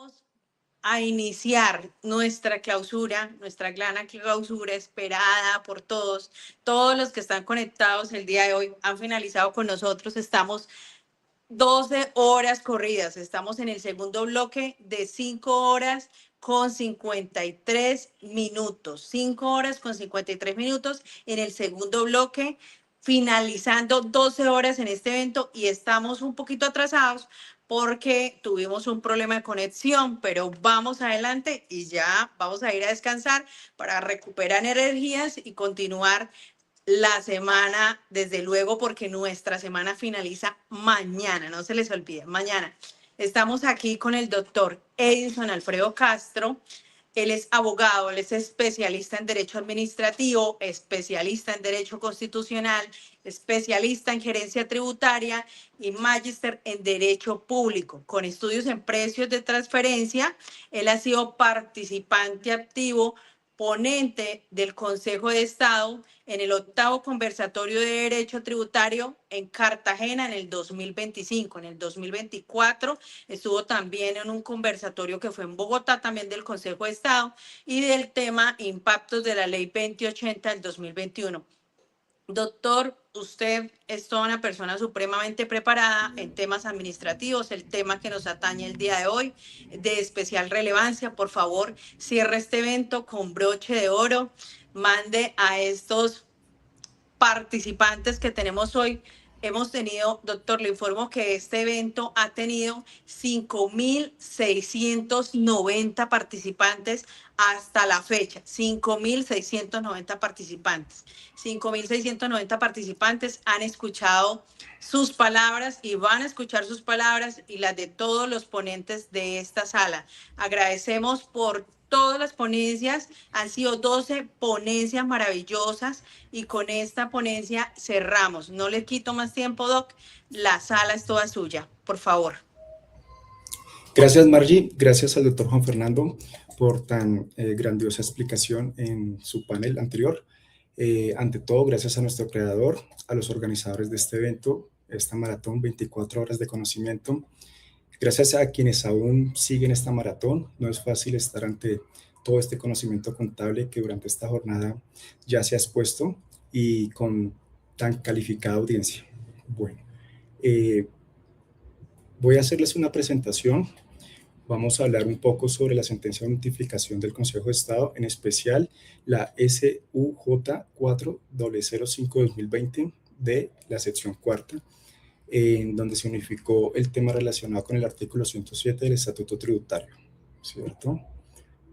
Vamos a iniciar nuestra clausura, nuestra gran clausura esperada por todos. Todos los que están conectados el día de hoy han finalizado con nosotros. Estamos 12 horas corridas. Estamos en el segundo bloque de 5 horas con 53 minutos. 5 horas con 53 minutos en el segundo bloque, finalizando 12 horas en este evento y estamos un poquito atrasados porque tuvimos un problema de conexión, pero vamos adelante y ya vamos a ir a descansar para recuperar energías y continuar la semana, desde luego, porque nuestra semana finaliza mañana, no se les olvide, mañana. Estamos aquí con el doctor Edison Alfredo Castro. Él es abogado, él es especialista en Derecho Administrativo, especialista en Derecho Constitucional, especialista en Gerencia Tributaria y magíster en Derecho Público. Con estudios en precios de transferencia, él ha sido participante activo, ponente del Consejo de Estado en el 8º conversatorio de Derecho Tributario en Cartagena en el 2025. En el 2024 estuvo también en un conversatorio que fue en Bogotá, también del Consejo de Estado, y del tema impactos de la Ley 2080 del 2021. Doctor, usted es toda una persona supremamente preparada en temas administrativos, el tema que nos atañe el día de hoy, de especial relevancia. Por favor, cierre este evento con broche de oro, mande a estos participantes que tenemos hoy. Hemos tenido, doctor, le informo que este evento ha tenido 5.690 participantes hasta la fecha. 5.690 participantes. 5.690 participantes han escuchado sus palabras y van a escuchar sus palabras y las de todos los ponentes de esta sala. Agradecemos por todas las ponencias, han sido 12 ponencias maravillosas y con esta ponencia cerramos. No le quito más tiempo, Doc, la sala es toda suya, por favor. Gracias, Margie, gracias al doctor Juan Fernando por tan grandiosa explicación en su panel anterior. Ante todo, gracias a nuestro creador, a los organizadores de este evento, esta maratón 24 horas de conocimiento. Gracias a quienes aún siguen esta maratón. No es fácil estar ante todo este conocimiento contable que durante esta jornada ya se ha expuesto y con tan calificada audiencia. Bueno, voy a hacerles una presentación. Vamos a hablar un poco sobre la sentencia de notificación del Consejo de Estado, en especial la SUJ 4005-2020 de la sección cuarta, en donde se unificó el tema relacionado con el artículo 107 del Estatuto Tributario, ¿cierto?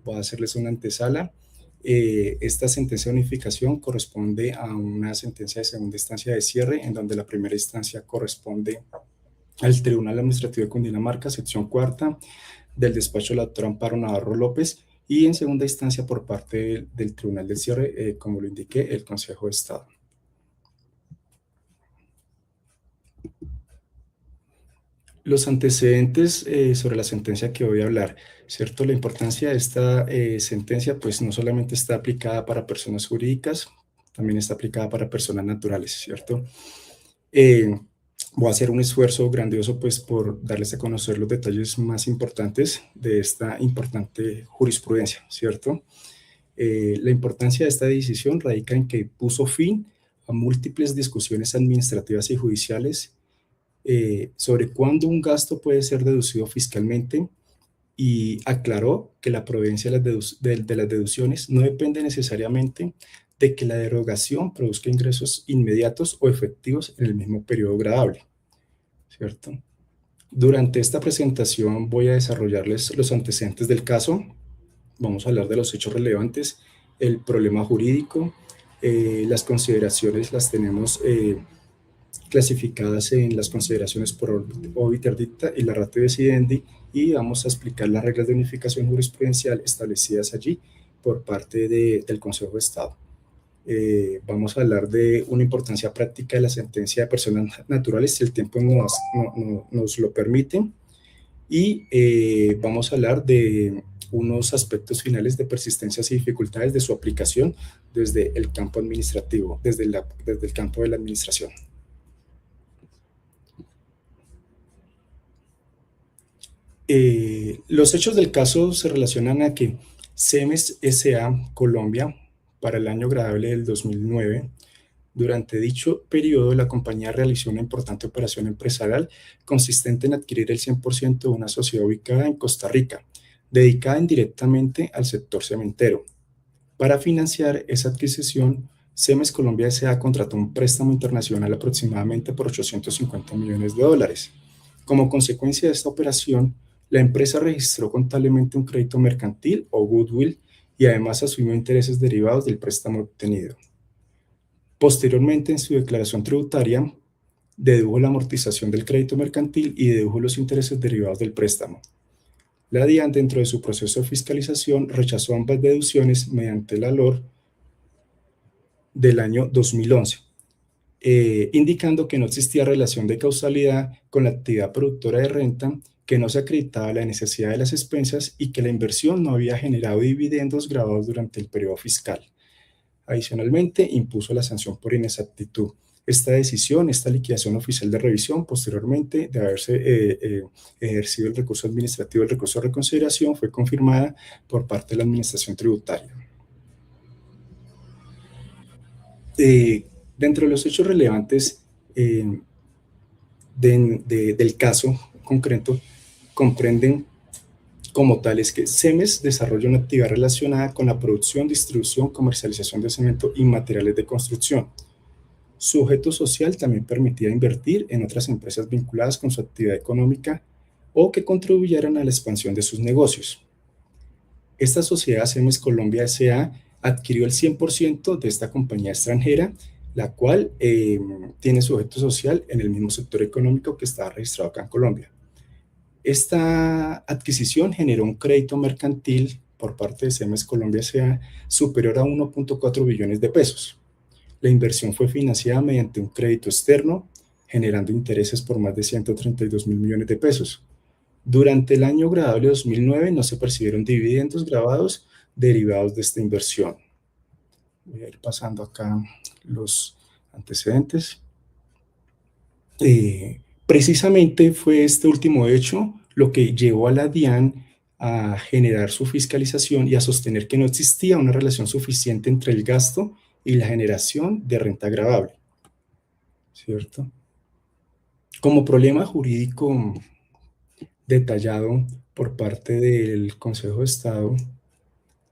Voy a hacerles una antesala. Esta sentencia de unificación corresponde a una sentencia de segunda instancia de cierre, en donde la primera instancia corresponde al Tribunal Administrativo de Cundinamarca, sección cuarta, del despacho de la doctora Amparo Navarro López, y en segunda instancia por parte del Tribunal del Cierre, como lo indiqué, el Consejo de Estado. Los antecedentes sobre la sentencia que voy a hablar, ¿cierto? La importancia de esta sentencia, pues no solamente está aplicada para personas jurídicas, también está aplicada para personas naturales, ¿cierto? Voy a hacer un esfuerzo grandioso, pues, por darles a conocer los detalles más importantes de esta importante jurisprudencia, ¿cierto? La importancia de esta decisión radica en que puso fin a múltiples discusiones administrativas y judiciales sobre cuándo un gasto puede ser deducido fiscalmente y aclaró que la proveniencia de las deducciones no depende necesariamente de que la derogación produzca ingresos inmediatos o efectivos en el mismo periodo gradable, ¿cierto? Durante esta presentación voy a desarrollarles los antecedentes del caso, vamos a hablar de los hechos relevantes, el problema jurídico, las consideraciones las tenemos clasificadas en las consideraciones por obiter dicta y la ratio decidendi, y vamos a explicar las reglas de unificación jurisprudencial establecidas allí por parte del Consejo de Estado. Vamos a hablar de una importancia práctica de la sentencia de personas naturales, si el tiempo nos lo permite, y vamos a hablar de unos aspectos finales de persistencias y dificultades de su aplicación desde el campo administrativo, desde el campo de la administración. Los hechos del caso se relacionan a que Cemes S.A. Colombia, para el año agradable del 2009, durante dicho periodo, la compañía realizó una importante operación empresarial consistente en adquirir el 100% de una sociedad ubicada en Costa Rica, dedicada indirectamente al sector cementero. Para financiar esa adquisición, Cemes Colombia S.A. contrató un préstamo internacional aproximadamente por $850 millones. Como consecuencia de esta operación, la empresa registró contablemente un crédito mercantil o goodwill y además asumió intereses derivados del préstamo obtenido. Posteriormente, en su declaración tributaria, dedujo la amortización del crédito mercantil y dedujo los intereses derivados del préstamo. La DIAN, dentro de su proceso de fiscalización, rechazó ambas deducciones mediante la LOR del año 2011, indicando que no existía relación de causalidad con la actividad productora de renta, que no se acreditaba la necesidad de las expensas y que la inversión no había generado dividendos grabados durante el periodo fiscal. Adicionalmente, impuso la sanción por inexactitud. Esta liquidación oficial de revisión, posteriormente de haberse ejercido el recurso administrativo, el recurso de reconsideración, fue confirmada por parte de la Administración Tributaria. Dentro de los hechos relevantes del caso concreto, comprenden como tales que Cemes desarrolla una actividad relacionada con la producción, distribución, comercialización de cemento y materiales de construcción. Su objeto social también permitía invertir en otras empresas vinculadas con su actividad económica o que contribuyeran a la expansión de sus negocios. Esta sociedad Cemes Colombia S.A. adquirió el 100% de esta compañía extranjera, la cual tiene su objeto social en el mismo sector económico que está registrado acá en Colombia. Esta adquisición generó un crédito mercantil por parte de Cemes Colombia S.A. superior a 1.4 billones de pesos. La inversión fue financiada mediante un crédito externo, generando intereses por más de 132 mil millones de pesos. Durante el año agradable 2009 no se percibieron dividendos grabados derivados de esta inversión. Voy a ir pasando acá los antecedentes. Precisamente fue este último hecho lo que llevó a la DIAN a generar su fiscalización y a sostener que no existía una relación suficiente entre el gasto y la generación de renta gravable, ¿cierto? Como problema jurídico detallado por parte del Consejo de Estado,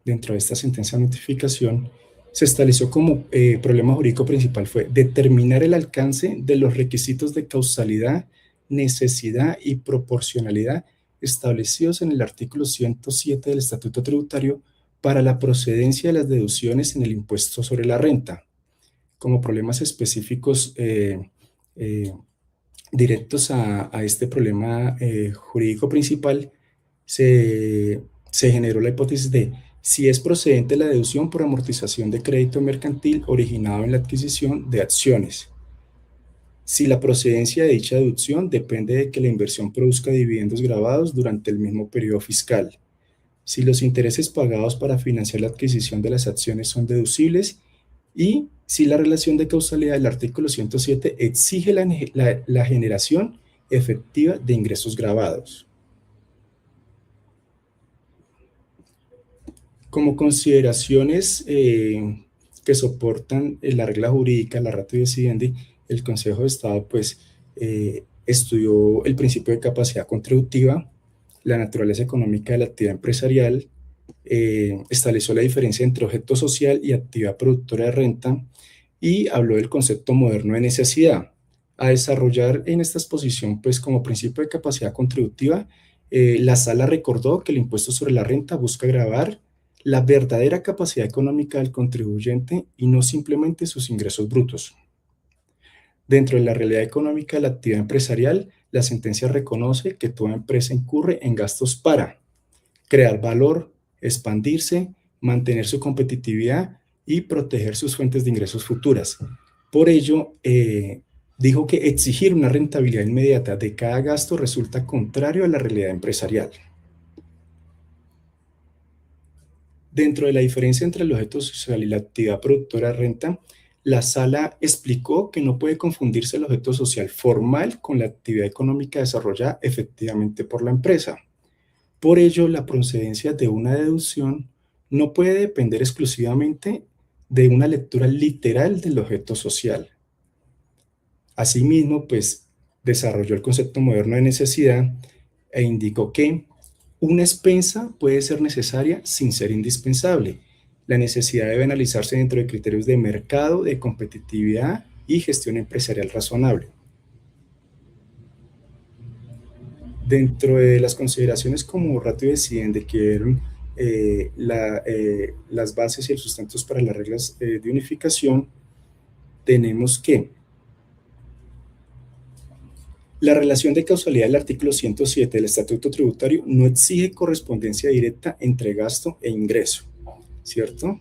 dentro de esta sentencia de notificación, se estableció como problema jurídico principal fue determinar el alcance de los requisitos de causalidad, necesidad y proporcionalidad establecidos en el artículo 107 del Estatuto Tributario para la procedencia de las deducciones en el impuesto sobre la renta. Como problemas específicos directos a este problema jurídico principal, se generó la hipótesis de si es procedente la deducción por amortización de crédito mercantil originado en la adquisición de acciones. Si la procedencia de dicha deducción depende de que la inversión produzca dividendos grabados durante el mismo periodo fiscal. Si los intereses pagados para financiar la adquisición de las acciones son deducibles y si la relación de causalidad del artículo 107 exige la generación efectiva de ingresos grabados. Como consideraciones que soportan la regla jurídica, la ratio decidendi, el Consejo de Estado pues, estudió el principio de capacidad contributiva, la naturaleza económica de la actividad empresarial, estableció la diferencia entre objeto social y actividad productora de renta y habló del concepto moderno de necesidad. A desarrollar en esta exposición, pues como principio de capacidad contributiva, la sala recordó que el impuesto sobre la renta busca gravar la verdadera capacidad económica del contribuyente y no simplemente sus ingresos brutos. Dentro de la realidad económica de la actividad empresarial, la sentencia reconoce que toda empresa incurre en gastos para crear valor, expandirse, mantener su competitividad y proteger sus fuentes de ingresos futuras. Por ello, dijo que exigir una rentabilidad inmediata de cada gasto resulta contrario a la realidad empresarial. Dentro de la diferencia entre el objeto social y la actividad productora de renta, la sala explicó que no puede confundirse el objeto social formal con la actividad económica desarrollada efectivamente por la empresa. Por ello, la procedencia de una deducción no puede depender exclusivamente de una lectura literal del objeto social. Asimismo, pues desarrolló el concepto moderno de necesidad e indicó que una expensa puede ser necesaria sin ser indispensable. La necesidad debe analizarse dentro de criterios de mercado, de competitividad y gestión empresarial razonable. Dentro de las consideraciones como ratio de que eran las bases y el sustentos para las reglas de unificación, tenemos que la relación de causalidad del artículo 107 del Estatuto Tributario no exige correspondencia directa entre gasto e ingreso, ¿cierto?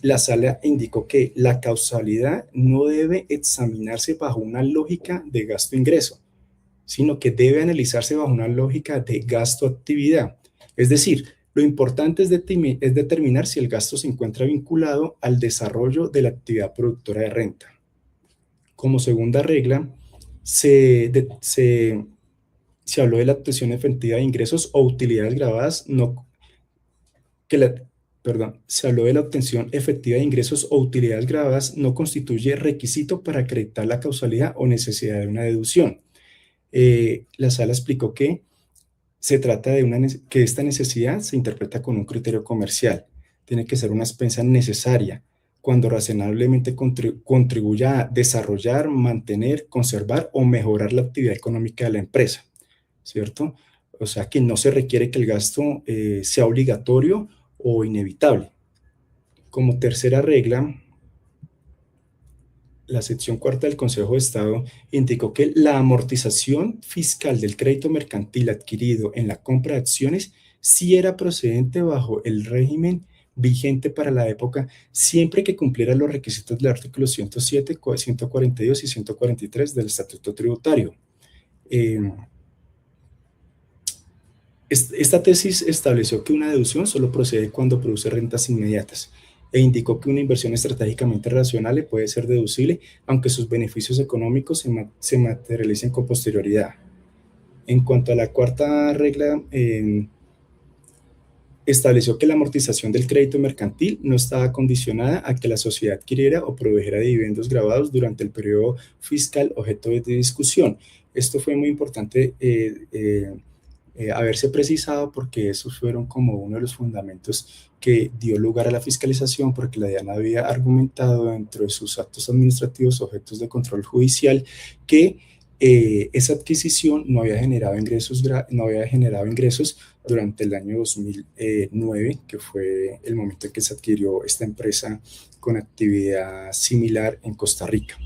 La sala indicó que la causalidad no debe examinarse bajo una lógica de gasto-ingreso, sino que debe analizarse bajo una lógica de gasto-actividad. Es decir, lo importante es determinar si el gasto se encuentra vinculado al desarrollo de la actividad productora de renta. Como segunda regla, se habló de la obtención efectiva de ingresos o utilidades grabadas, se habló de la obtención efectiva de ingresos o utilidades grabadas no constituye requisito para acreditar la causalidad o necesidad de una deducción. La sala explicó que se trata de que esta necesidad se interpreta con un criterio comercial. Tiene que ser una expensa necesaria cuando razonablemente contribuya a desarrollar, mantener, conservar o mejorar la actividad económica de la empresa, ¿cierto? O sea que no se requiere que el gasto sea obligatorio o inevitable. Como tercera regla, la sección cuarta del Consejo de Estado indicó que la amortización fiscal del crédito mercantil adquirido en la compra de acciones sí era procedente bajo el régimen vigente para la época, siempre que cumpliera los requisitos del artículo 107, 142 y 143 del Estatuto Tributario. Esta tesis estableció que una deducción solo procede cuando produce rentas inmediatas e indicó que una inversión estratégicamente racional puede ser deducible aunque sus beneficios económicos se materialicen con posterioridad. En cuanto a la cuarta regla, estableció que la amortización del crédito mercantil no estaba condicionada a que la sociedad adquiriera o produjera dividendos grabados durante el periodo fiscal objeto de discusión. Esto fue muy importante haberse precisado porque esos fueron como uno de los fundamentos que dio lugar a la fiscalización, porque la DIAN había argumentado dentro de sus actos administrativos objetos de control judicial que esa adquisición no había generado ingresos durante el año 2009, que fue el momento en que se adquirió esta empresa con actividad similar en Costa Rica.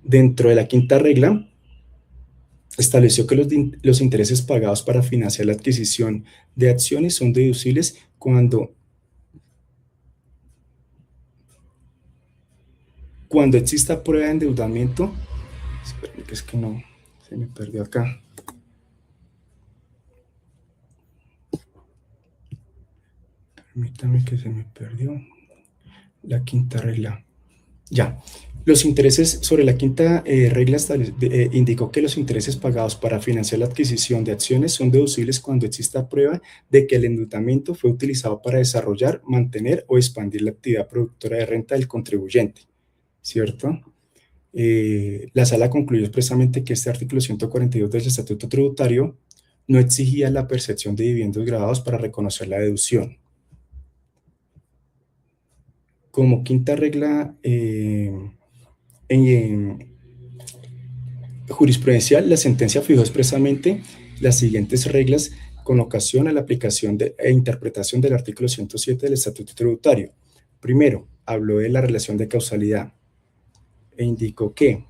Dentro de la quinta regla, estableció que los intereses pagados para financiar la adquisición de acciones son deducibles cuando exista prueba de endeudamiento. Esperen, que es que no, se me perdió acá. Permítame que se me perdió la quinta regla. Ya. Los intereses, sobre la quinta regla indicó que los intereses pagados para financiar la adquisición de acciones son deducibles cuando exista prueba de que el endeudamiento fue utilizado para desarrollar, mantener o expandir la actividad productora de renta del contribuyente, ¿cierto? La sala concluyó expresamente que este artículo 142 del Estatuto Tributario no exigía la percepción de dividendos grabados para reconocer la deducción. Como quinta regla jurisprudencial, la sentencia fijó expresamente las siguientes reglas con ocasión a la aplicación e interpretación del artículo 107 del Estatuto Tributario. Primero, habló de la relación de causalidad e indicó que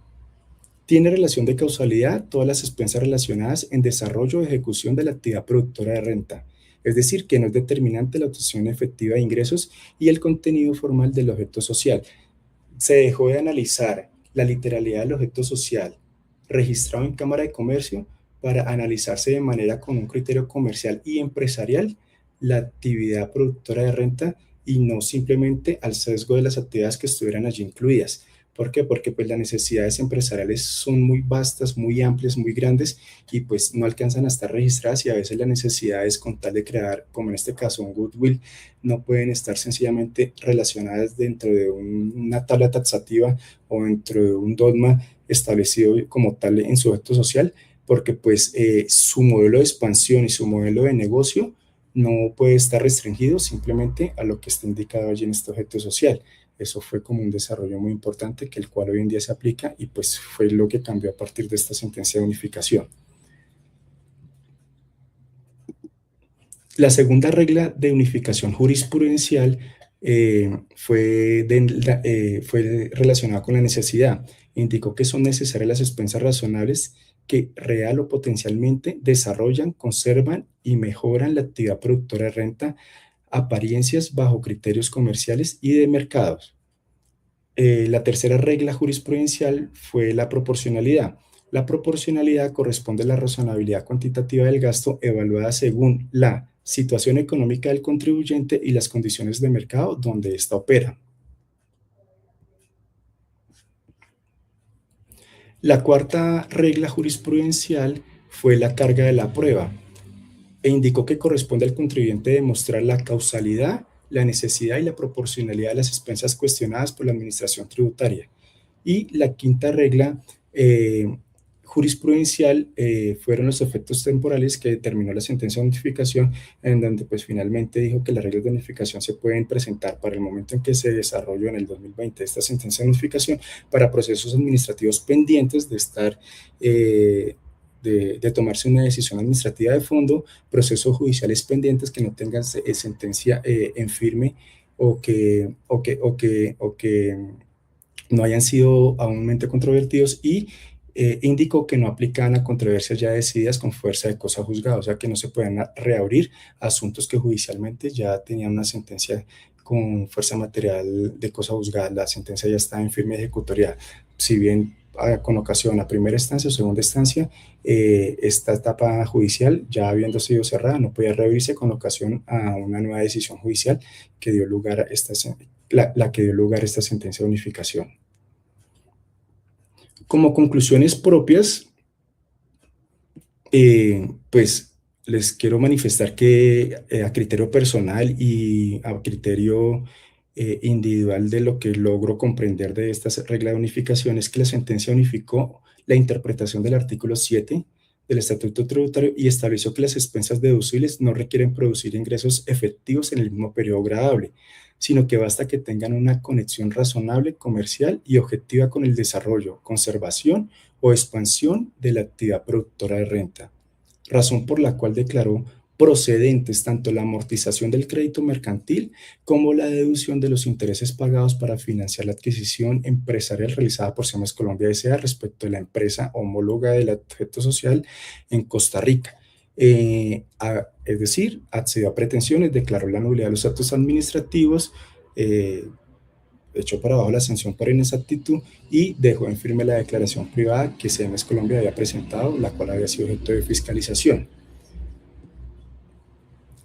tiene relación de causalidad todas las expensas relacionadas en desarrollo o ejecución de la actividad productora de renta, es decir, que no es determinante la obtención efectiva de ingresos y el contenido formal del objeto social. Se dejó de analizar la literalidad del objeto social registrado en Cámara de Comercio para analizarse de manera con un criterio comercial y empresarial la actividad productora de renta y no simplemente al sesgo de las actividades que estuvieran allí incluidas. ¿Por qué? Porque pues las necesidades empresariales son muy vastas, muy amplias, muy grandes y pues no alcanzan a estar registradas, y a veces las necesidades con tal de crear, como en este caso, un goodwill, no pueden estar sencillamente relacionadas dentro de una tabla taxativa o dentro de un dogma establecido como tal en su objeto social, porque pues su modelo de expansión y su modelo de negocio no puede estar restringido simplemente a lo que está indicado allí en este objeto social. Eso fue como un desarrollo muy importante, que el cual hoy en día se aplica, y pues fue lo que cambió a partir de esta sentencia de unificación. La segunda regla de unificación jurisprudencial fue relacionada con la necesidad. Indicó que son necesarias las expensas razonables que real o potencialmente desarrollan, conservan y mejoran la actividad productora de renta, apariencias bajo criterios comerciales y de mercados. La tercera regla jurisprudencial fue la proporcionalidad. La proporcionalidad corresponde a la razonabilidad cuantitativa del gasto evaluada según la situación económica del contribuyente y las condiciones de mercado donde ésta opera. La cuarta regla jurisprudencial fue la carga de la prueba, e indicó que corresponde al contribuyente demostrar la causalidad, la necesidad y la proporcionalidad de las expensas cuestionadas por la administración tributaria. Y la quinta regla jurisprudencial fueron los efectos temporales que determinó la sentencia de notificación, en donde pues finalmente dijo que las reglas de notificación se pueden presentar para el momento en que se desarrolló en el 2020 esta sentencia de notificación para procesos administrativos pendientes de estar de tomarse una decisión administrativa de fondo, procesos judiciales pendientes que no tengan sentencia en firme, o que no hayan sido aúnmente controvertidos, y indicó que no aplican a controversias ya decididas con fuerza de cosa juzgada, o sea que no se pueden reabrir asuntos que judicialmente ya tenían una sentencia con fuerza material de cosa juzgada. La sentencia ya está en firme ejecutoria, si bien con ocasión a primera instancia o segunda instancia, esta etapa judicial ya habiendo sido cerrada no podía reabrirse con ocasión a una nueva decisión judicial que dio lugar a la que dio lugar a esta sentencia de unificación. Como conclusiones propias, pues les quiero manifestar que a criterio personal y a criterio individual de lo que logro comprender de esta regla de unificación, es que la sentencia unificó la interpretación del artículo 7 del Estatuto Tributario y estableció que las expensas deducibles no requieren producir ingresos efectivos en el mismo periodo gradable, sino que basta que tengan una conexión razonable, comercial y objetiva con el desarrollo, conservación o expansión de la actividad productora de renta, razón por la cual declaró procedentes tanto la amortización del crédito mercantil como la deducción de los intereses pagados para financiar la adquisición empresarial realizada por Siemens Colombia S.A. respecto de la empresa homóloga del objeto social en Costa Rica. Es decir, accedió a pretensiones, declaró la nulidad de los actos administrativos, echó para abajo la sanción por inexactitud y dejó en firme la declaración privada que Siemens Colombia había presentado, la cual había sido objeto de fiscalización.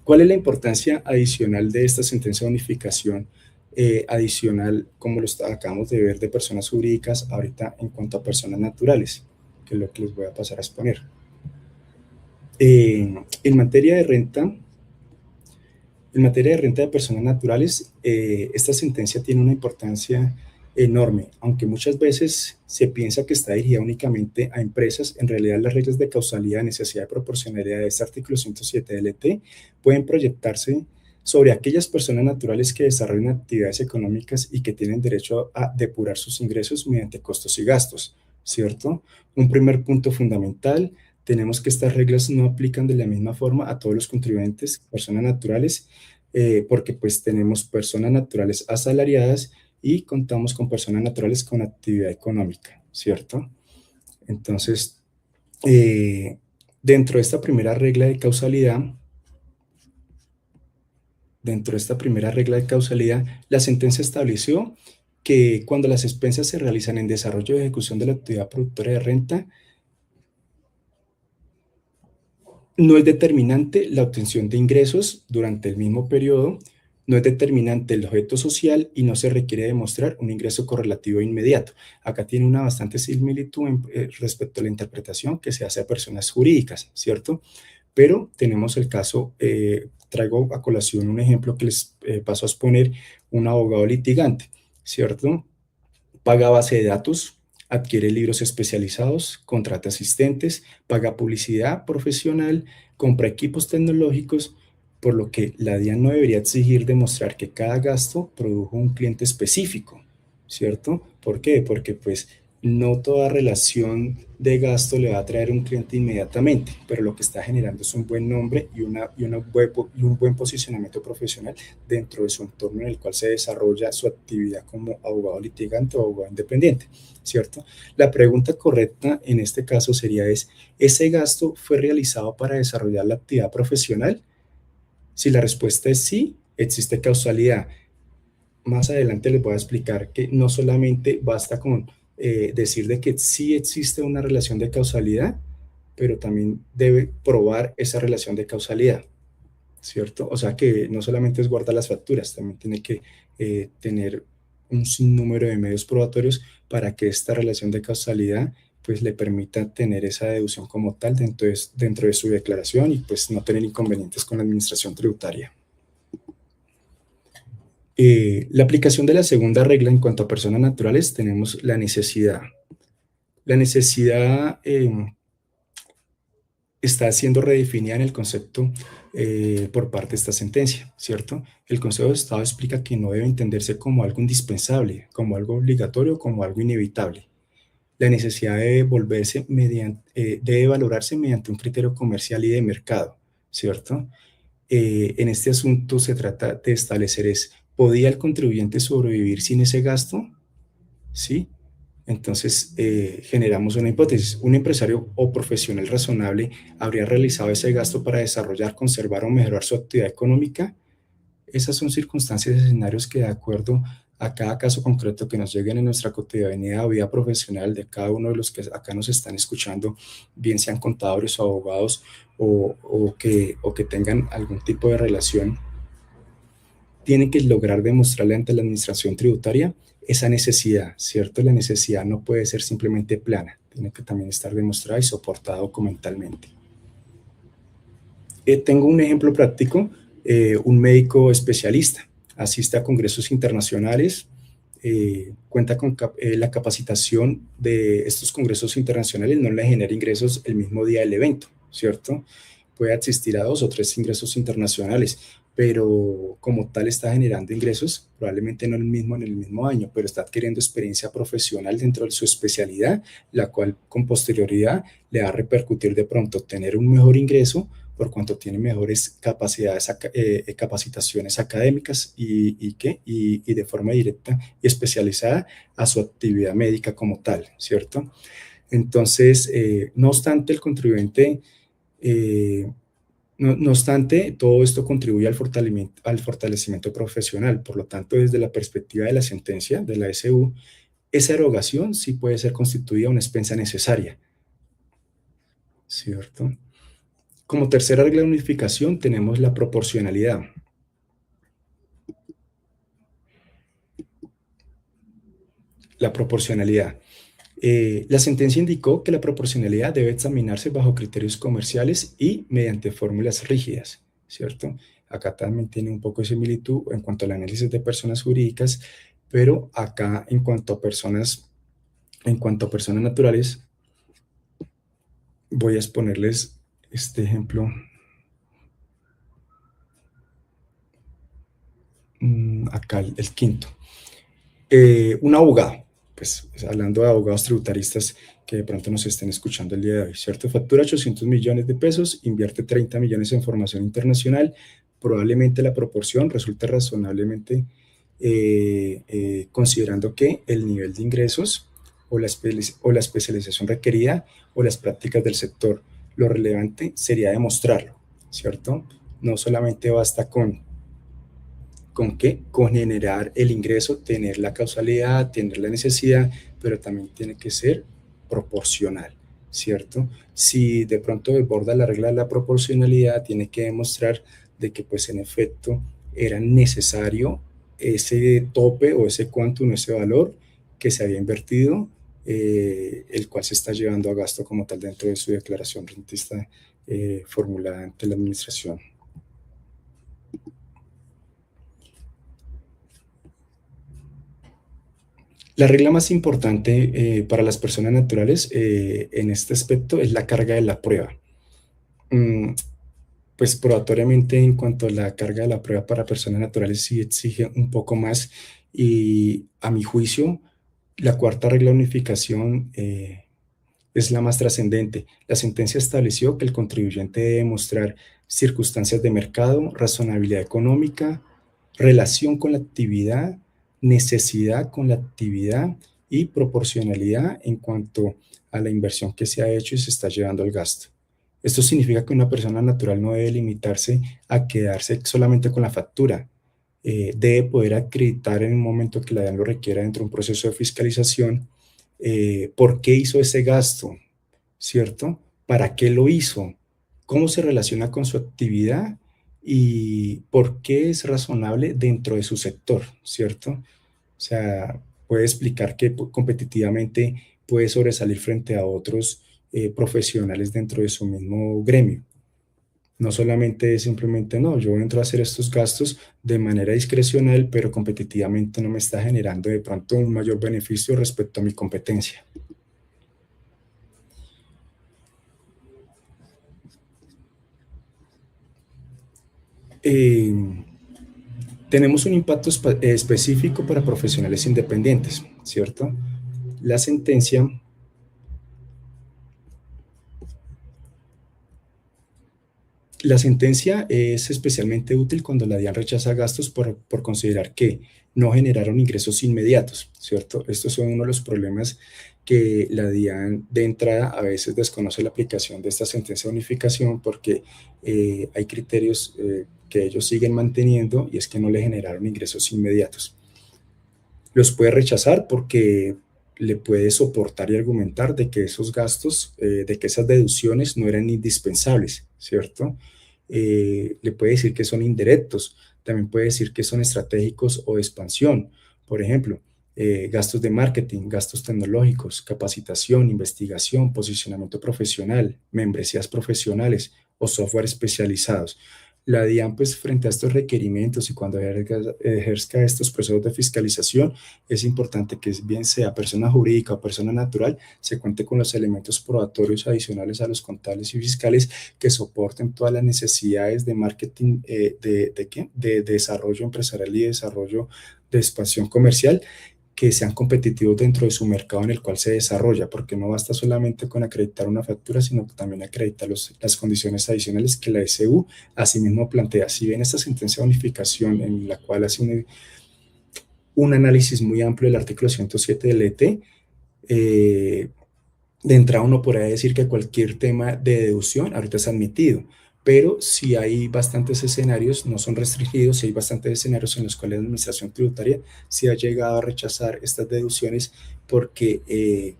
¿Cuál es la importancia adicional de esta sentencia de unificación adicional, como lo acabamos de ver, de personas jurídicas ahorita en cuanto a personas naturales, que es lo que les voy a pasar a exponer? En materia de renta de personas naturales, esta sentencia tiene una importancia enorme, aunque muchas veces se piensa que está dirigida únicamente a empresas. En realidad las reglas de causalidad, necesidad y proporcionalidad de este artículo 107 del ET pueden proyectarse sobre aquellas personas naturales que desarrollan actividades económicas y que tienen derecho a depurar sus ingresos mediante costos y gastos, ¿cierto? Un primer punto fundamental: tenemos que estas reglas no aplican de la misma forma a todos los contribuyentes, personas naturales, porque pues tenemos personas naturales asalariadas y contamos con personas naturales con actividad económica, ¿cierto? Entonces, eh, dentro de esta primera regla de causalidad, la sentencia estableció que cuando las expensas se realizan en desarrollo y ejecución de la actividad productora de renta, no es determinante la obtención de ingresos durante el mismo periodo, No es determinante el objeto social y no se requiere demostrar un ingreso correlativo inmediato. Acá tiene una bastante similitud respecto a la interpretación que se hace a personas jurídicas, ¿cierto? Pero tenemos el caso, traigo a colación un ejemplo que les paso a exponer, un abogado litigante, ¿cierto? Paga base de datos, adquiere libros especializados, contrata asistentes, paga publicidad profesional, compra equipos tecnológicos, por lo que la DIAN no debería exigir demostrar que cada gasto produjo un cliente específico, ¿cierto? ¿Por qué? Porque pues no toda relación de gasto le va a traer un cliente inmediatamente, pero lo que está generando es un buen nombre y un buen posicionamiento profesional dentro de su entorno en el cual se desarrolla su actividad como abogado litigante o abogado independiente, ¿cierto? La pregunta correcta en este caso sería ¿ese gasto fue realizado para desarrollar la actividad profesional? Si la respuesta es sí, existe causalidad. Más adelante les voy a explicar que no solamente basta con decir de que sí existe una relación de causalidad, pero también debe probar esa relación de causalidad, ¿cierto? O sea que no solamente es guardar las facturas, también tiene que tener un sinnúmero de medios probatorios para que esta relación de causalidad pues le permita tener esa deducción como tal dentro de su declaración y pues no tener inconvenientes con la administración tributaria. La aplicación de la segunda regla en cuanto a personas naturales tenemos la necesidad. La necesidad está siendo redefinida en el concepto por parte de esta sentencia, ¿cierto? El Consejo de Estado explica que no debe entenderse como algo indispensable, como algo obligatorio, como algo inevitable. La necesidad debe valorarse mediante un criterio comercial y de mercado, ¿cierto? En este asunto se trata de establecer ¿podía el contribuyente sobrevivir sin ese gasto? ¿Sí? Entonces, generamos una hipótesis. Un empresario o profesional razonable habría realizado ese gasto para desarrollar, conservar o mejorar su actividad económica. Esas son circunstancias y escenarios que, de acuerdo a cada caso concreto que nos lleguen en nuestra cotidianidad o vida profesional de cada uno de los que acá nos están escuchando, bien sean contadores o abogados o que tengan algún tipo de relación, tienen que lograr demostrarle ante la administración tributaria esa necesidad, ¿cierto? La necesidad no puede ser simplemente plana, tiene que también estar demostrada y soportada documentalmente. Tengo un ejemplo práctico, un médico especialista, asiste a congresos internacionales, cuenta con la capacitación de estos congresos internacionales, no le genera ingresos el mismo día del evento, ¿cierto? Puede asistir a 2 o 3 ingresos internacionales, pero como tal está generando ingresos, probablemente no el mismo en el mismo año, pero está adquiriendo experiencia profesional dentro de su especialidad, la cual con posterioridad le va a repercutir de pronto tener un mejor ingreso por cuanto tiene mejores capacidades, capacitaciones académicas y de forma directa y especializada a su actividad médica como tal, ¿cierto? Entonces, no obstante, el contribuyente, no obstante, todo esto contribuye al fortalecimiento profesional. Por lo tanto, desde la perspectiva de la sentencia de la SU, esa erogación sí puede ser constituida una expensa necesaria, ¿cierto? Como tercera regla de unificación tenemos la proporcionalidad. La proporcionalidad. La sentencia indicó que la proporcionalidad debe examinarse bajo criterios comerciales y mediante fórmulas rígidas, ¿cierto? Acá también tiene un poco de similitud en cuanto al análisis de personas jurídicas, pero acá en cuanto a personas naturales, voy a exponerles este ejemplo. Acá el quinto. Un abogado, pues hablando de abogados tributaristas que de pronto nos estén escuchando el día de hoy, ¿cierto? Factura 800 millones de pesos, invierte 30 millones en formación internacional, probablemente la proporción resulte razonablemente considerando que el nivel de ingresos o la especialización requerida o las prácticas del sector, lo relevante sería demostrarlo, ¿cierto? No solamente basta ¿con qué? Con generar el ingreso, tener la causalidad, tener la necesidad, pero también tiene que ser proporcional, ¿cierto? Si de pronto desborda la regla de la proporcionalidad, tiene que demostrar de que, pues, en efecto, era necesario ese tope o ese quantum, ese valor que se había invertido, el cual se está llevando a gasto como tal dentro de su declaración rentista formulada ante la administración. La regla más importante para las personas naturales en este aspecto es la carga de la prueba. Pues probatoriamente en cuanto a la carga de la prueba para personas naturales sí exige un poco más y a mi juicio la cuarta regla de unificación es la más trascendente. La sentencia estableció que el contribuyente debe mostrar circunstancias de mercado, razonabilidad económica, relación con la actividad, necesidad con la actividad y proporcionalidad en cuanto a la inversión que se ha hecho y se está llevando al gasto. Esto significa que una persona natural no debe limitarse a quedarse solamente con la factura. Debe poder acreditar en un momento que la DIAN lo requiera dentro de un proceso de fiscalización por qué hizo ese gasto, ¿cierto? ¿Para qué lo hizo? ¿Cómo se relaciona con su actividad? Y por qué es razonable dentro de su sector, ¿cierto? O sea, puede explicar que competitivamente puede sobresalir frente a otros profesionales dentro de su mismo gremio. No solamente es simplemente, no, yo entro a hacer estos gastos de manera discrecional, pero competitivamente no me está generando de pronto un mayor beneficio respecto a mi competencia. Tenemos un impacto específico para profesionales independientes, ¿cierto? La sentencia es especialmente útil cuando la DIAN rechaza gastos por considerar que no generaron ingresos inmediatos, ¿cierto? Estos son uno de los problemas que la DIAN de entrada a veces desconoce la aplicación de esta sentencia de unificación porque hay criterios que ellos siguen manteniendo y es que no le generaron ingresos inmediatos. Los puede rechazar porque le puede soportar y argumentar de que esos gastos, de que esas deducciones no eran indispensables, ¿cierto? Le puede decir que son indirectos, también puede decir que son estratégicos o de expansión. Por ejemplo, gastos de marketing, gastos tecnológicos, capacitación, investigación, posicionamiento profesional, membresías profesionales o software especializados. La DIAN, pues, frente a estos requerimientos y cuando ejerzca estos procesos de fiscalización, es importante que bien sea persona jurídica o persona natural, se cuente con los elementos probatorios adicionales a los contables y fiscales que soporten todas las necesidades de marketing, de desarrollo empresarial y desarrollo de expansión comercial, que sean competitivos dentro de su mercado en el cual se desarrolla, porque no basta solamente con acreditar una factura, sino también acreditar las condiciones adicionales que la SU asimismo plantea. Si bien esta sentencia de unificación en la cual hace un análisis muy amplio del artículo 107 del ET, de entrada uno podría decir que cualquier tema de deducción ahorita es admitido, pero si hay bastantes escenarios, no son restringidos, si hay bastantes escenarios en los cuales la administración tributaria sí ha llegado a rechazar estas deducciones porque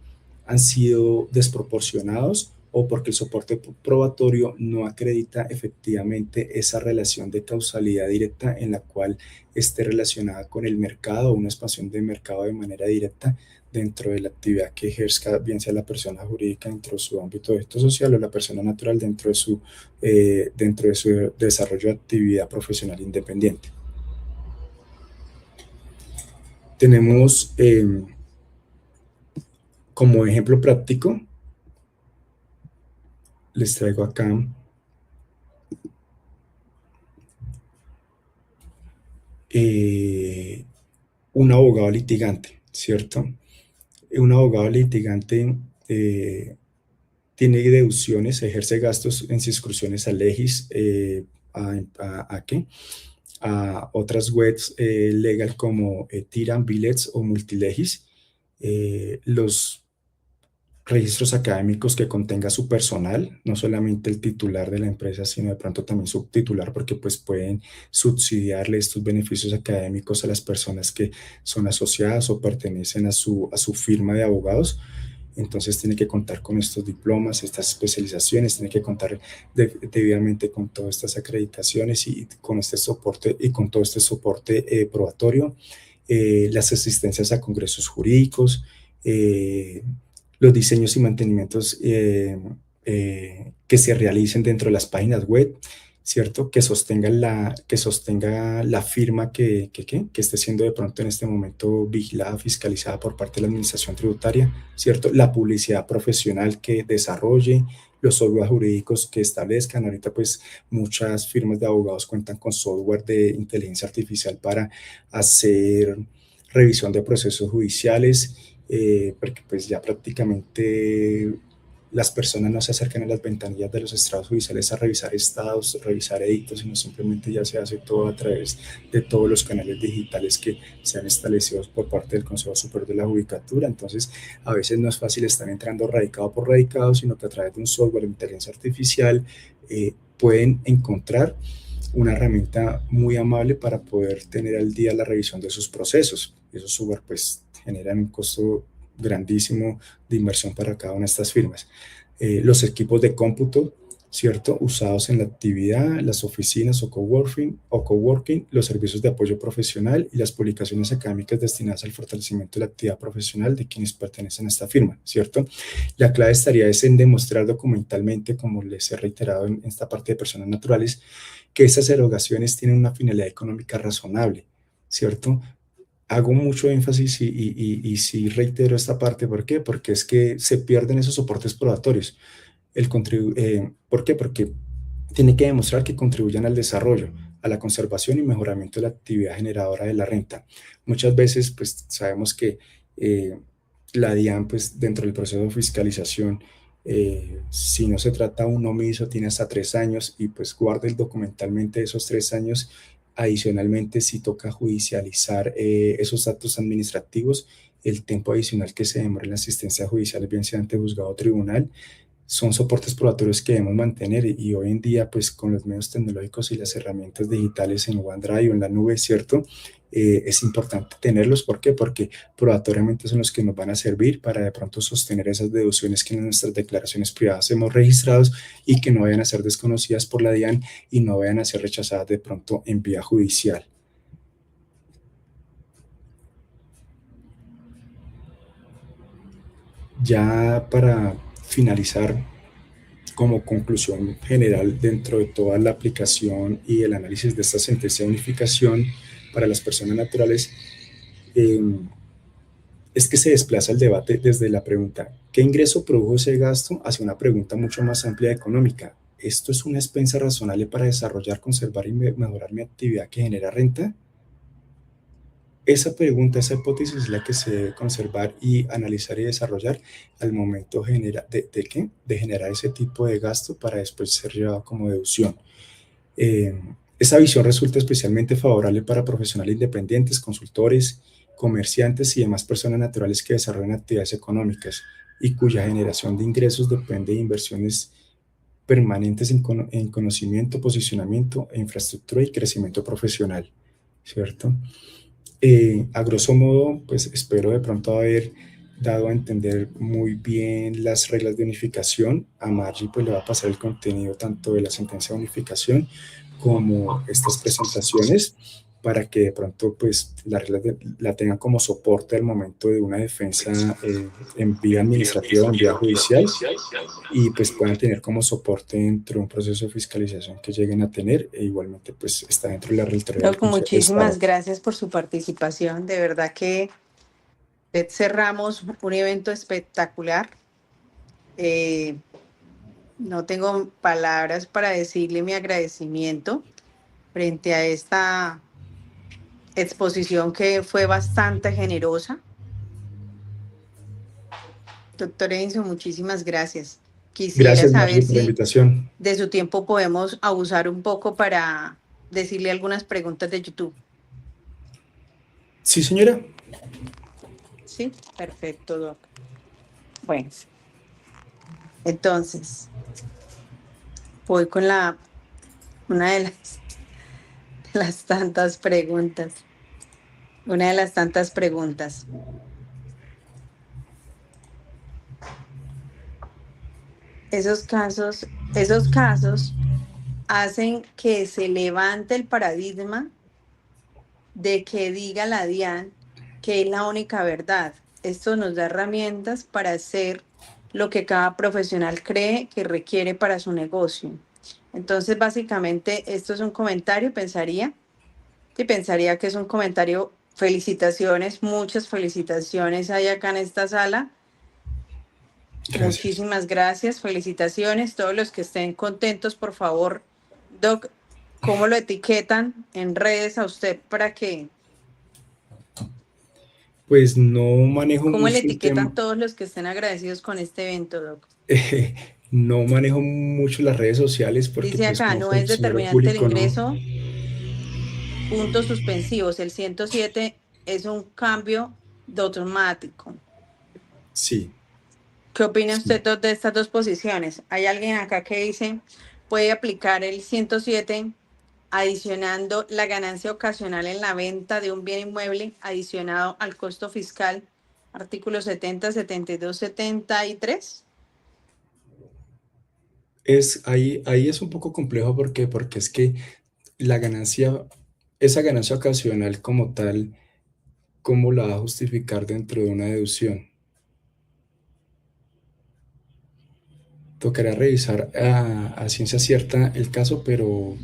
han sido desproporcionados o porque el soporte probatorio no acredita efectivamente esa relación de causalidad directa en la cual esté relacionada con el mercado o una expansión de mercado de manera directa dentro de la actividad que ejerza, bien sea la persona jurídica dentro de su ámbito de esto social o la persona natural dentro de su desarrollo de actividad profesional independiente. Tenemos como ejemplo práctico, les traigo acá un abogado litigante, ¿cierto? Un abogado litigante tiene deducciones, ejerce gastos en suscripciones a Legis, a otras webs legal como Tiran, Billets o Multilegis. Los registros académicos que contenga su personal, no solamente el titular de la empresa, sino de pronto también su titular, porque pues pueden subsidiarle estos beneficios académicos a las personas que son asociadas o pertenecen a su firma de abogados. entonces tiene que contar con estos diplomas, estas especializaciones, tiene que contar debidamente con todas estas acreditaciones y con este soporte y con todo este soporte probatorio, las asistencias a congresos jurídicos, los diseños y mantenimientos que se realicen dentro de las páginas web, ¿cierto? Que sostenga la firma que esté siendo de pronto en este momento vigilada, fiscalizada por parte de la Administración Tributaria, ¿cierto? La publicidad profesional que desarrolle, los software jurídicos que establezcan. Ahorita pues muchas firmas de abogados cuentan con software de inteligencia artificial para hacer revisión de procesos judiciales, porque pues ya prácticamente las personas no se acercan a las ventanillas de los estrados judiciales a revisar estados, revisar edictos, sino simplemente ya se hace todo a través de todos los canales digitales que se han establecido por parte del Consejo Superior de la Judicatura. Entonces, a veces no es fácil estar entrando radicado por radicado, sino que a través de un software de inteligencia artificial pueden encontrar una herramienta muy amable para poder tener al día la revisión de sus procesos. Esos software pues generan un costo grandísimo de inversión para cada una de estas firmas. Los equipos de cómputo, ¿cierto? Usados en la actividad, las oficinas o coworking, los servicios de apoyo profesional y las publicaciones académicas destinadas al fortalecimiento de la actividad profesional de quienes pertenecen a esta firma, ¿cierto? La clave estaría es en demostrar documentalmente, como les he reiterado en esta parte de personas naturales, que estas erogaciones tienen una finalidad económica razonable, ¿cierto? Hago mucho énfasis y sí reitero esta parte. ¿Por qué? Porque es que se pierden esos soportes probatorios. ¿Por qué? Porque tiene que demostrar que contribuyan al desarrollo, a la conservación y mejoramiento de la actividad generadora de la renta. Muchas veces, pues sabemos que la DIAN, pues dentro del proceso de fiscalización, si no se trata un omiso, tiene hasta 3 años y pues guarde documentalmente esos 3 años. Adicionalmente, si toca judicializar esos actos administrativos, el tiempo adicional que se demora en la asistencia judicial, bien sea ante juzgado o tribunal, son soportes probatorios que debemos mantener y hoy en día, pues con los medios tecnológicos y las herramientas digitales en OneDrive o en la nube, ¿cierto? Es importante tenerlos. ¿Por qué? Porque probatoriamente son los que nos van a servir para de pronto sostener esas deducciones que en nuestras declaraciones privadas hemos registrado y que no vayan a ser desconocidas por la DIAN y no vayan a ser rechazadas de pronto en vía judicial. Ya para finalizar, como conclusión general dentro de toda la aplicación y el análisis de esta sentencia de unificación para las personas naturales, es que se desplaza el debate desde la pregunta ¿qué ingreso produjo ese gasto? Hacia una pregunta mucho más amplia económica. ¿Esto es una expensa razonable para desarrollar, conservar y mejorar mi actividad que genera renta? Esa pregunta, esa hipótesis es la que se debe conservar y analizar y desarrollar al momento de generar ese tipo de gasto para después ser llevado como deducción. Esa visión resulta especialmente favorable para profesionales independientes, consultores, comerciantes y demás personas naturales que desarrollan actividades económicas y cuya generación de ingresos depende de inversiones permanentes en conocimiento, posicionamiento, infraestructura y crecimiento profesional, ¿cierto? A grosso modo, pues espero de pronto haber dado a entender muy bien las reglas de unificación. A Margie pues le va a pasar el contenido tanto de la sentencia de unificación como estas presentaciones para que de pronto pues la tengan como soporte al momento de una defensa en vía administrativa o en vía judicial y pues puedan tener como soporte dentro de un proceso de fiscalización que lleguen a tener e igualmente pues está dentro de la Reitoría del Doc, Consejo de Estado. muchísimas gracias por su participación. De verdad que cerramos un evento espectacular. No tengo palabras para decirle mi agradecimiento frente a esta exposición que fue bastante generosa. Doctor Enzo, muchísimas gracias. Quisiera Gracias, saber Margie, por la si invitación. de su tiempo podemos abusar un poco para decirle algunas preguntas de YouTube. Sí, señora. Sí, perfecto, Doc. Bueno, entonces, voy con una de las tantas preguntas. Una de las tantas preguntas. esos casos hacen que se levante el paradigma de que diga la DIAN que es la única verdad. Esto nos da herramientas para hacer lo que cada profesional cree que requiere para su negocio. Entonces, básicamente, esto es un comentario, pensaría que es un comentario. Felicitaciones, muchas felicitaciones hay acá en esta sala. Gracias. Muchísimas gracias, felicitaciones. Todos los que estén contentos, por favor, Doc, ¿cómo lo etiquetan en redes a usted para que, Pues no manejo cómo le mucho el tema, etiquetan todos los que estén agradecidos con este evento, Doc? no manejo mucho las redes sociales porque Dice pues acá, como no es funcionario determinante el público no, ingreso, puntos suspensivos. El 107 es un cambio de automático. sí, ¿Qué opina sí. usted de estas dos posiciones? Hay alguien acá que dice, puede aplicar el 107 adicionando la ganancia ocasional en la venta de un bien inmueble adicionado al costo fiscal, artículos 70, 72, 73. Ahí es un poco complejo porque es que la ganancia, esa ganancia ocasional como tal, ¿cómo la va a justificar dentro de una deducción? Tocará revisar a ciencia cierta el caso, pero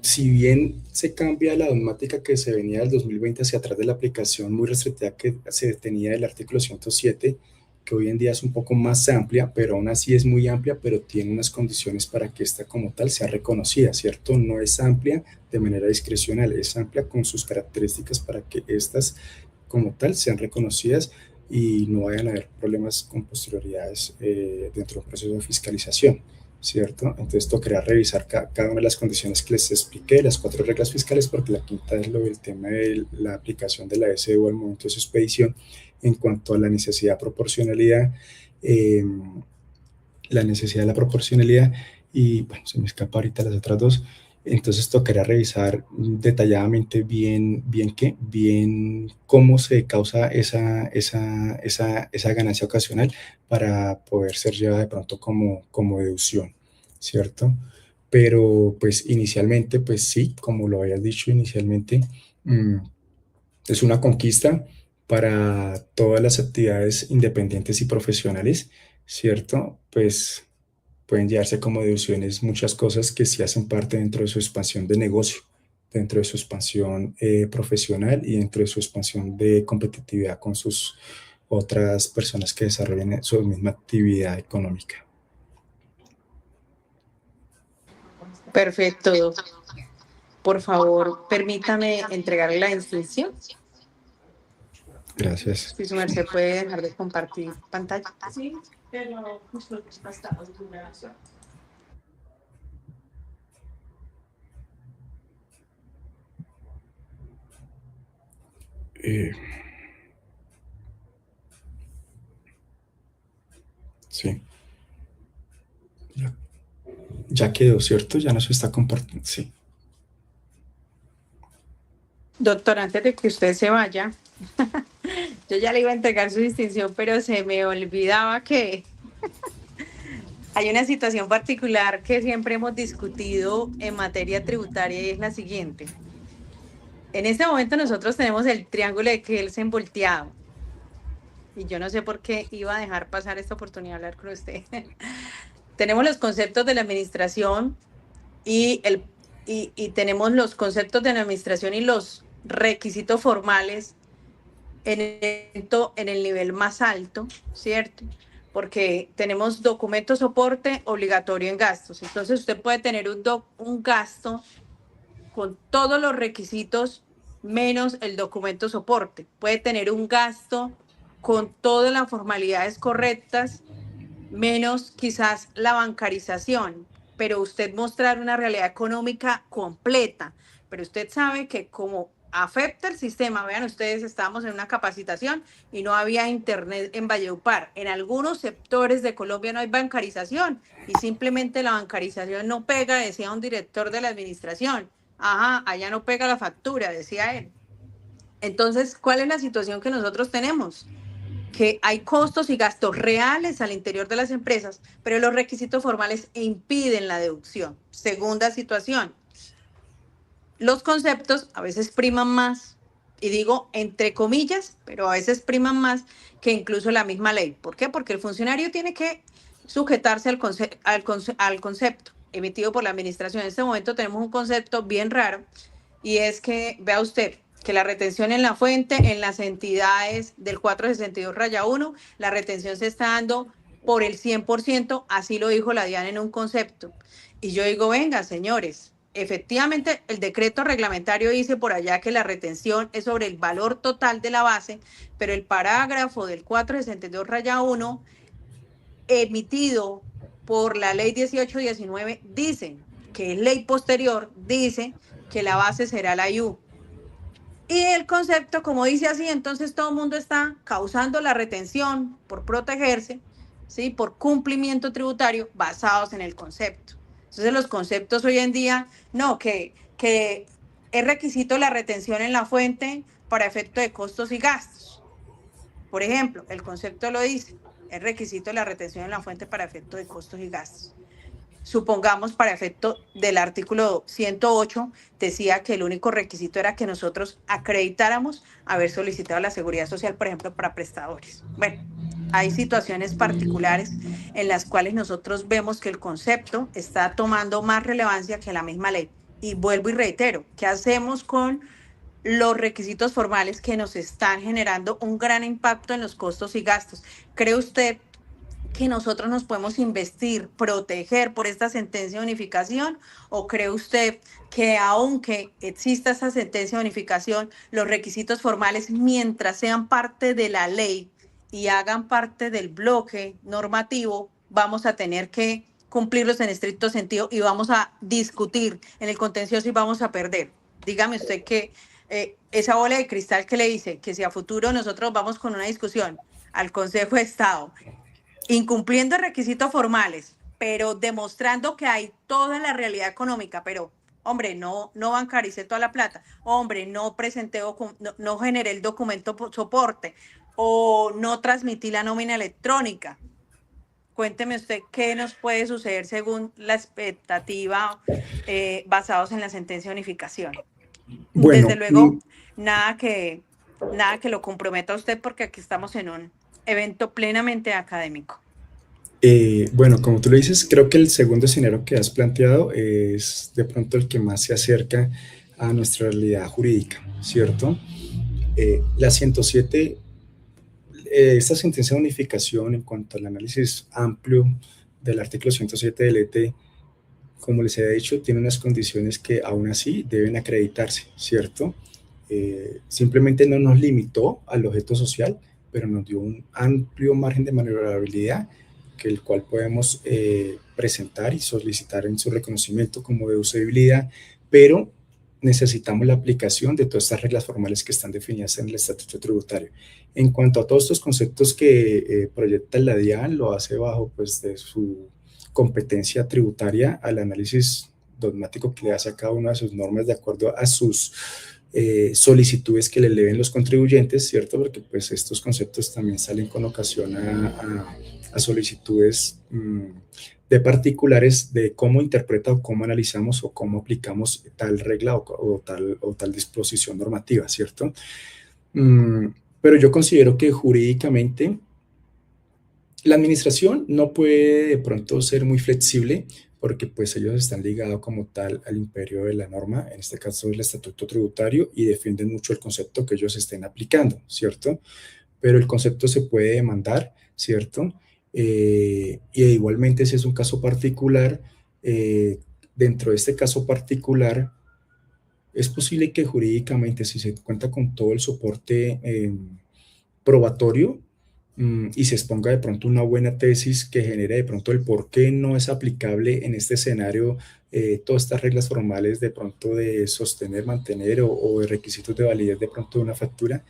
si bien se cambia la dogmática que se venía del 2020 hacia atrás de la aplicación muy restrictiva que se tenía del artículo 107, que hoy en día es un poco más amplia, pero aún así es muy amplia, pero tiene unas condiciones para que esta como tal sea reconocida, ¿cierto? No es amplia de manera discrecional, es amplia con sus características para que estas como tal sean reconocidas y no vayan a haber problemas con posterioridades dentro del proceso de fiscalización. ¿Cierto? Entonces tocará revisar cada una de las condiciones que les expliqué, las 4 reglas fiscales, porque la quinta es lo del tema de la aplicación de la SDU al momento de su expedición en cuanto a eh, la necesidad de la proporcionalidad y bueno, se me escapa ahorita las otras dos. Entonces tocaría revisar detalladamente bien cómo se causa esa ganancia ocasional para poder ser llevada de pronto como deducción, ¿cierto? Pero pues inicialmente, pues sí, como lo habías dicho inicialmente, es una conquista para todas las actividades independientes y profesionales, ¿cierto? Pues pueden llevarse como deducciones muchas cosas que sí hacen parte dentro de su expansión de negocio, dentro de su expansión profesional y dentro de su expansión de competitividad con sus otras personas que desarrollen su misma actividad económica. Perfecto, Doc. Por favor, permítame entregarle la instrucción. Gracias. Si su merced puede dejar de compartir pantalla. Sí, pero justo bastaba una. Eh, sí, ya, ya quedó, ¿cierto? Ya no se está compartiendo. Sí. Doctor, antes de que usted se vaya, yo ya le iba a entregar su distinción, pero se me olvidaba que hay una situación particular que siempre hemos discutido en materia tributaria y es la siguiente. En este momento nosotros tenemos el triángulo de Kelsen volteado. Y yo no sé por qué iba a dejar pasar esta oportunidad de hablar con usted. Tenemos los conceptos de la administración y tenemos los conceptos de la administración y los requisitos formales en el nivel más alto, ¿cierto? Porque tenemos documento soporte obligatorio en gastos. Entonces usted puede tener un gasto con todos los requisitos menos el documento soporte. Puede tener un gasto con todas las formalidades correctas menos quizás la bancarización, pero usted mostrar una realidad económica completa. Pero usted sabe que como afecta el sistema, vean ustedes, estábamos en una capacitación y no había internet en Valledupar. En algunos sectores de Colombia no hay bancarización y simplemente la bancarización no pega, decía un director de la administración. Ajá, allá no pega la factura, decía él. Entonces, ¿cuál es la situación que nosotros tenemos? que hay costos y gastos reales al interior de las empresas, pero los requisitos formales impiden la deducción. Segunda situación, los conceptos a veces priman más, y digo entre comillas, pero a veces priman más que incluso la misma ley. ¿Por qué? Porque el funcionario tiene que sujetarse al concepto emitido por la administración. En este momento tenemos un concepto bien raro, y es que, vea usted, que la retención en la fuente, en las entidades del 462-1, la retención se está dando por el 100%, así lo dijo la DIAN en un concepto. Y yo digo, venga, señores, efectivamente el decreto reglamentario dice por allá que la retención es sobre el valor total de la base, pero el parágrafo del 462-1 emitido por la ley 1819 dice, que es ley posterior, dice que la base será la IU. Y el concepto, como dice así, entonces todo el mundo está causando la retención por protegerse, ¿sí? Por cumplimiento tributario basados en el concepto. Entonces los conceptos hoy en día, no, que es requisito la retención en la fuente para efecto de costos y gastos. Por ejemplo, el concepto lo dice, es requisito la retención en la fuente para efecto de costos y gastos. Supongamos, para efecto del artículo 108, decía que el único requisito era que nosotros acreditáramos haber solicitado la seguridad social, por ejemplo, para prestadores. Bueno, hay situaciones particulares en las cuales nosotros vemos que el concepto está tomando más relevancia que la misma ley. Y vuelvo y reitero, ¿qué hacemos con los requisitos formales que nos están generando un gran impacto en los costos y gastos? ¿Cree usted que nosotros nos podemos investir, proteger por esta sentencia de unificación? ¿O cree usted que aunque exista esa sentencia de unificación, los requisitos formales, mientras sean parte de la ley y hagan parte del bloque normativo, vamos a tener que cumplirlos en estricto sentido y vamos a discutir en el contencioso y vamos a perder? Dígame usted que esa bola de cristal que le dice que si a futuro nosotros vamos con una discusión al Consejo de Estado, incumpliendo requisitos formales, pero demostrando que hay toda la realidad económica, pero, hombre, no bancaricé toda la plata, hombre, no presenté, no generé el documento por soporte, o no transmití la nómina electrónica. Cuénteme usted qué nos puede suceder según la expectativa basados en la sentencia de unificación. Bueno, Desde luego, nada que lo comprometa a usted, porque aquí estamos en un evento plenamente académico. Bueno, como tú lo dices, creo que el segundo escenario que has planteado es de pronto el que más se acerca a nuestra realidad jurídica, ¿cierto? La 107, esta sentencia de unificación en cuanto al análisis amplio del artículo 107 del ET, como les he dicho, tiene unas condiciones que aún así deben acreditarse, ¿cierto? Simplemente no nos limitó al objeto social, pero nos dio un amplio margen de maniobrabilidad, que el cual podemos presentar y solicitar en su reconocimiento como deducibilidad, pero necesitamos la aplicación de todas estas reglas formales que están definidas en el Estatuto Tributario. En cuanto a todos estos conceptos que proyecta la DIAN, lo hace bajo pues, de su competencia tributaria al análisis dogmático que le hace a cada una de sus normas de acuerdo a sus solicitudes que le eleven los contribuyentes, ¿cierto? Porque pues estos conceptos también salen con ocasión a solicitudes de particulares de cómo interpreta o cómo analizamos o cómo aplicamos tal regla o tal disposición normativa, ¿cierto? Pero yo considero que jurídicamente la administración no puede de pronto ser muy flexible, porque pues ellos están ligados como tal al imperio de la norma, en este caso el Estatuto Tributario, y defienden mucho el concepto que ellos estén aplicando, ¿cierto? Pero el concepto se puede demandar, ¿cierto? Y igualmente si es un caso particular, dentro de este caso particular, es posible que jurídicamente, si se cuenta con todo el soporte probatorio, y se exponga de pronto una buena tesis que genere de pronto el por qué no es aplicable en este escenario todas estas reglas formales de pronto de sostener, mantener o de requisitos de validez de pronto de una factura,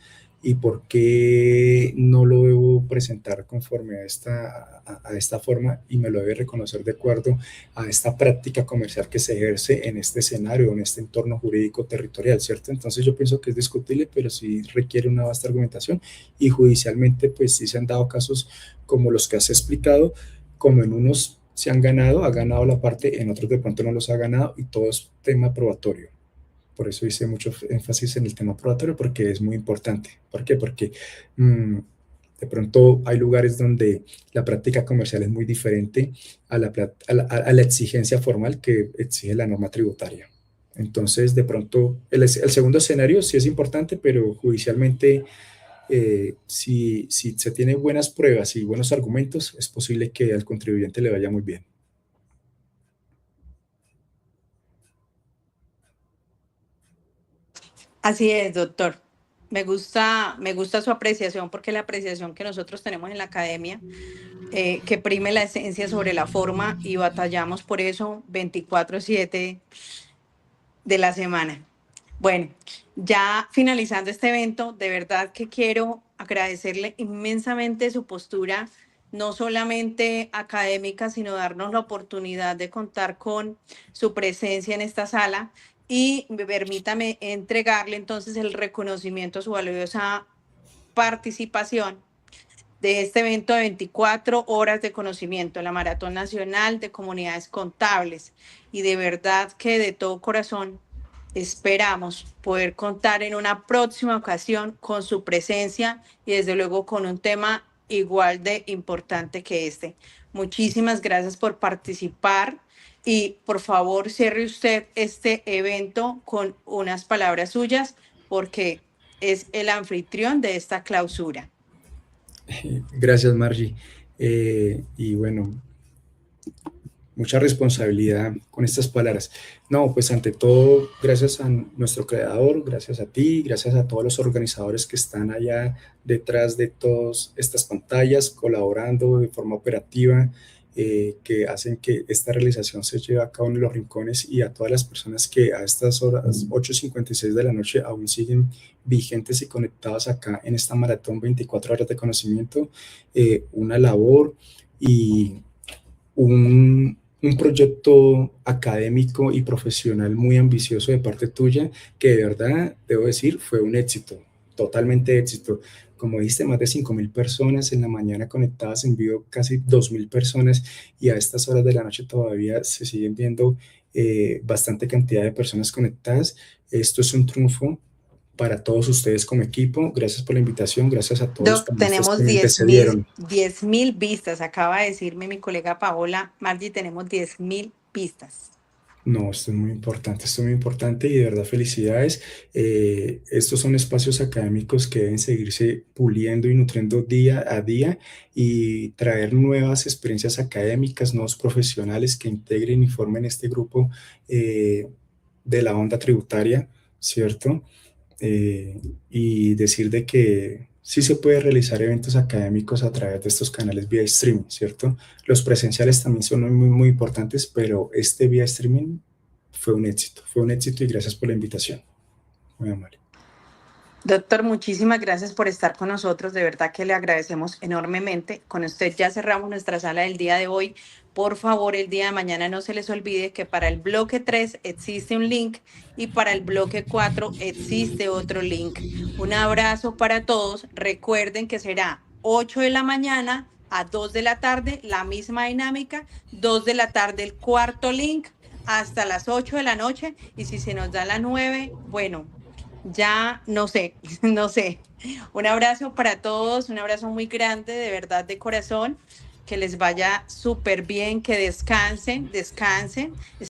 y por qué no lo debo presentar conforme a esta forma y me lo debe reconocer de acuerdo a esta práctica comercial que se ejerce en este escenario, en este entorno jurídico territorial, ¿cierto? Entonces yo pienso que es discutible, pero sí requiere una vasta argumentación y judicialmente pues sí se han dado casos como los que has explicado, como en unos se han ganado, ha ganado la parte, en otros de pronto no los ha ganado y todo es tema probatorio. Por eso hice mucho énfasis en el tema probatorio, porque es muy importante. ¿Por qué? Porque de pronto hay lugares donde la práctica comercial es muy diferente a la exigencia formal que exige la norma tributaria. Entonces, de pronto, el segundo escenario sí es importante, pero judicialmente, si se tienen buenas pruebas y buenos argumentos, es posible que al contribuyente le vaya muy bien. Así es, doctor. Me gusta su apreciación porque la apreciación que nosotros tenemos en la academia, que prime la esencia sobre la forma y batallamos por eso 24/7 de la semana. Bueno, ya finalizando este evento, de verdad que quiero agradecerle inmensamente su postura, no solamente académica, sino darnos la oportunidad de contar con su presencia en esta sala y permítame entregarle entonces el reconocimiento a su valiosa participación de este evento de 24 horas de conocimiento, la Maratón Nacional de Comunidades Contables. Y de verdad que de todo corazón esperamos poder contar en una próxima ocasión con su presencia y desde luego con un tema igual de importante que este. Muchísimas gracias por participar y por favor cierre usted este evento con unas palabras suyas porque es el anfitrión de esta clausura. Gracias, Margie. Y bueno, mucha responsabilidad con estas palabras. No, pues ante todo, gracias a nuestro creador, gracias a ti, gracias a todos los organizadores que están allá detrás de todas estas pantallas, colaborando de forma operativa, que hacen que esta realización se lleve a cabo en los rincones y a todas las personas que a estas horas, 8:56 de la noche, aún siguen vigentes y conectados acá en esta maratón 24 horas de conocimiento, una labor y un proyecto académico y profesional muy ambicioso de parte tuya, que de verdad, debo decir, fue un éxito, totalmente éxito. Como dijiste, más de 5.000 personas en la mañana conectadas en vivo, casi 2.000 personas, y a estas horas de la noche todavía se siguen viendo bastante cantidad de personas conectadas. Esto es un triunfo para todos ustedes como equipo. Gracias por la invitación, gracias a todos los Tenemos que se dieron. 10.000 vistas, acaba de decirme mi colega Paola. Margie, tenemos 10.000 vistas. No, esto es muy importante y de verdad felicidades. Estos son espacios académicos que deben seguirse puliendo y nutriendo día a día y traer nuevas experiencias académicas, nuevos profesionales que integren y formen este grupo de la onda tributaria, ¿cierto? Y decir de que sí se puede realizar eventos académicos a través de estos canales vía streaming, ¿cierto? Los presenciales también son muy, muy importantes, pero este vía streaming fue un éxito y gracias por la invitación. Muy amable. Doctor, muchísimas gracias por estar con nosotros, de verdad que le agradecemos enormemente. Con usted ya cerramos nuestra sala del día de hoy. Por favor, el día de mañana no se les olvide que para el bloque 3 existe un link y para el bloque 4 existe otro link. Un abrazo para todos. Recuerden que será 8 de la mañana a 2 de la tarde, la misma dinámica, 2 de la tarde el cuarto link, hasta las 8 de la noche y si se nos da la 9, bueno, ya no sé. Un abrazo para todos, un abrazo muy grande, de verdad, de corazón. Que les vaya súper bien, que descansen.